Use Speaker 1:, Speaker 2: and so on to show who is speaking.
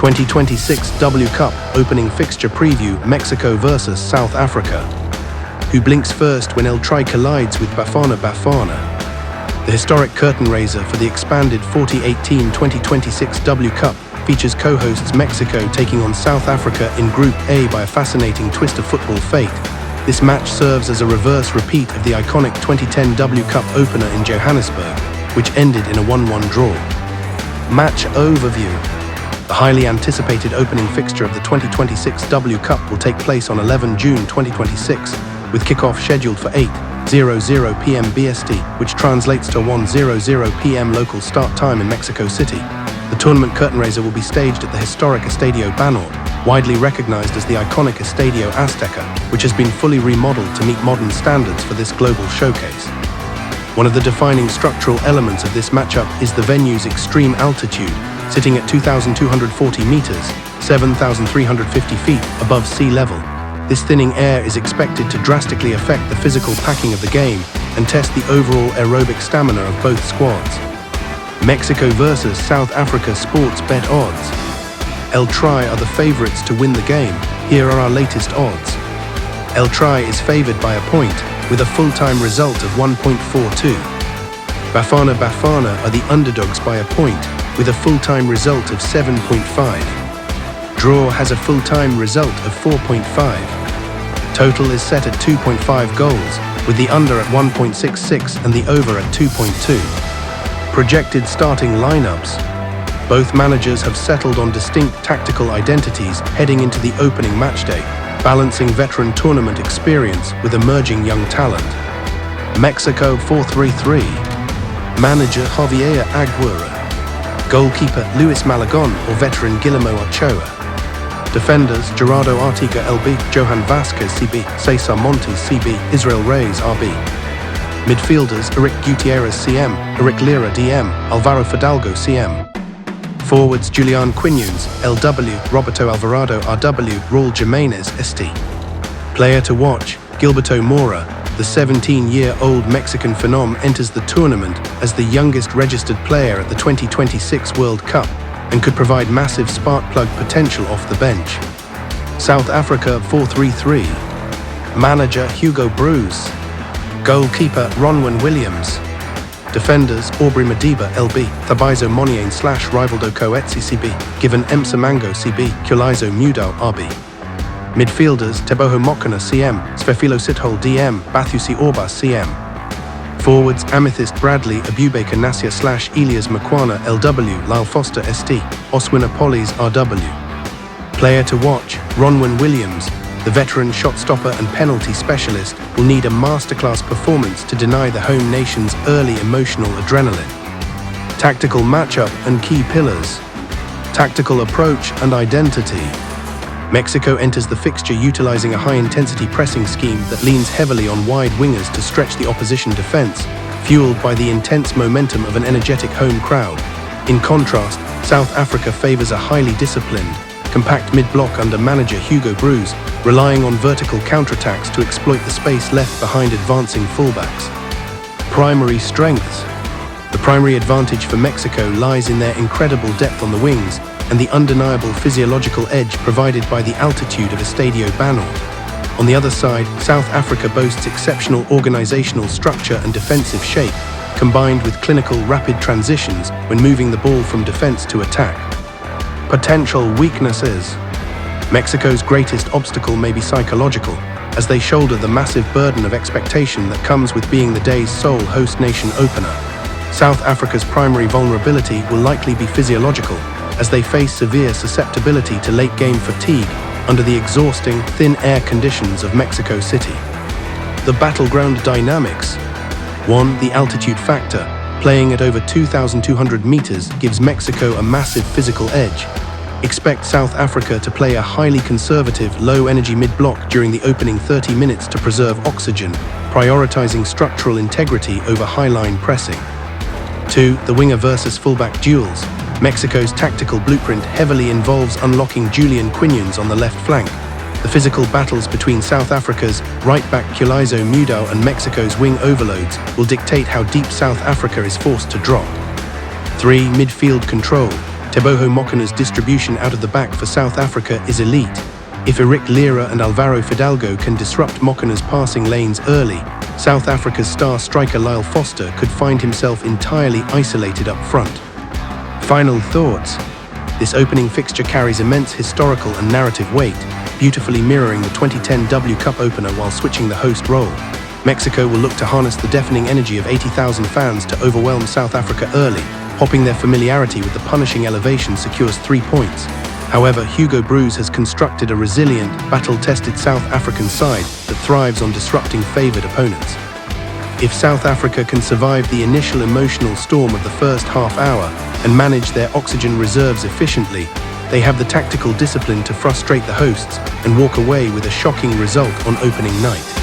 Speaker 1: 2026 W Cup opening fixture preview: Mexico vs South Africa. Who blinks first when El Tri collides with Bafana Bafana? The historic curtain raiser for the expanded 2018-2026 W Cup features co-hosts Mexico taking on South Africa in Group A by a fascinating twist of football fate. This match serves as a reverse repeat of the iconic 2010 W Cup opener in Johannesburg, which ended in a 1-1 draw. Match overview. The highly anticipated opening fixture of the 2026 W Cup will take place on 11 June 2026, with kickoff scheduled for 8:00 PM BST, which translates to 1:00 PM local start time in Mexico City. The tournament curtain raiser will be staged at the historic Estadio Banorte, widely recognized as the iconic Estadio Azteca, which has been fully remodeled to meet modern standards for this global showcase. One of the defining structural elements of this matchup is the venue's extreme altitude, sitting at 2,240 meters, 7,350 feet above sea level. This thinning air is expected to drastically affect the physical packing of the game and test the overall aerobic stamina of both squads. Mexico vs South Africa sports bet odds. El Tri are the favorites to win the game. Here are our latest odds. El Tri is favored by a point, with a full-time result of 1.42. Bafana Bafana are the underdogs by a point, with a full-time result of 7.5. Draw has a full-time result of 4.5. Total is set at 2.5 goals, with the under at 1.66 and the over at 2.2. Projected starting lineups. Both managers have settled on distinct tactical identities heading into the opening matchday, balancing veteran tournament experience with emerging young talent. Mexico 4-3-3. Manager Javier Aguirre. Goalkeeper Luis Malagon or veteran Guillermo Ochoa. Defenders Gerardo Artiga LB, Johan Vasquez CB, Cesar Montes CB, Israel Reyes RB. Midfielders Eric Gutierrez CM, Eric Lira DM, Alvaro Fidalgo CM. Forwards Julian Quinones LW, Roberto Alvarado RW, Raul Jimenez ST. Player to watch: Gilberto Mora. The 17-year-old Mexican phenom enters the tournament as the youngest registered player at the 2026 World Cup and could provide massive spark plug potential off the bench. South Africa 4-3-3. Manager Hugo Broos. Goalkeeper Ronwen Williams. Defenders Aubrey Madiba LB, Thabiso Moniain / Rivaldo Coetzee CB, Given Msamango CB, Kulizo Mudau RB. Midfielders Teboho Mokana CM, Svefilo Sithole DM, Bathusi Orbas CM. Forwards Amethyst Bradley, Abubakar Nasir / Elias Makwana LW, Lyle Foster ST, Oswin Apolis RW. Player to watch: Ronwen Williams. The veteran shot stopper and penalty specialist will need a masterclass performance to deny the home nation's early emotional adrenaline. Tactical matchup and key pillars. Tactical approach and identity. Mexico enters the fixture utilizing a high-intensity pressing scheme that leans heavily on wide wingers to stretch the opposition defense, fueled by the intense momentum of an energetic home crowd. In contrast, South Africa favors a highly disciplined, compact mid-block under manager Hugo Broos, relying on vertical counterattacks to exploit the space left behind advancing fullbacks. Primary strengths. The primary advantage for Mexico lies in their incredible depth on the wings and the undeniable physiological edge provided by the altitude of Estadio Banorte. On the other side, South Africa boasts exceptional organizational structure and defensive shape, combined with clinical rapid transitions when moving the ball from defense to attack. Potential weaknesses. Mexico's greatest obstacle may be psychological, as they shoulder the massive burden of expectation that comes with being the day's sole host nation opener. South Africa's primary vulnerability will likely be physiological, as they face severe susceptibility to late-game fatigue under the exhausting, thin air conditions of Mexico City. The battleground dynamics. 1. The altitude factor. Playing at over 2,200 meters gives Mexico a massive physical edge. Expect South Africa to play a highly conservative, low-energy mid-block during the opening 30 minutes to preserve oxygen, prioritizing structural integrity over high-line pressing. 2. The winger versus fullback duels. Mexico's tactical blueprint heavily involves unlocking Julian Quinones on the left flank. The physical battles between South Africa's right-back Kulizo Mudau and Mexico's wing overloads will dictate how deep South Africa is forced to drop. 3. Midfield control. Teboho Mokona's distribution out of the back for South Africa is elite. If Eric Lira and Alvaro Fidalgo can disrupt Mokona's passing lanes early, South Africa's star striker Lyle Foster could find himself entirely isolated up front. Final thoughts. This opening fixture carries immense historical and narrative weight, beautifully mirroring the 2010 W Cup opener while switching the host role. Mexico will look to harness the deafening energy of 80,000 fans to overwhelm South Africa early, hoping their familiarity with the punishing elevation secures 3 points. However, Hugo Broos has constructed a resilient, battle-tested South African side that thrives on disrupting favoured opponents. If South Africa can survive the initial emotional storm of the first half hour and manage their oxygen reserves efficiently, they have the tactical discipline to frustrate the hosts and walk away with a shocking result on opening night.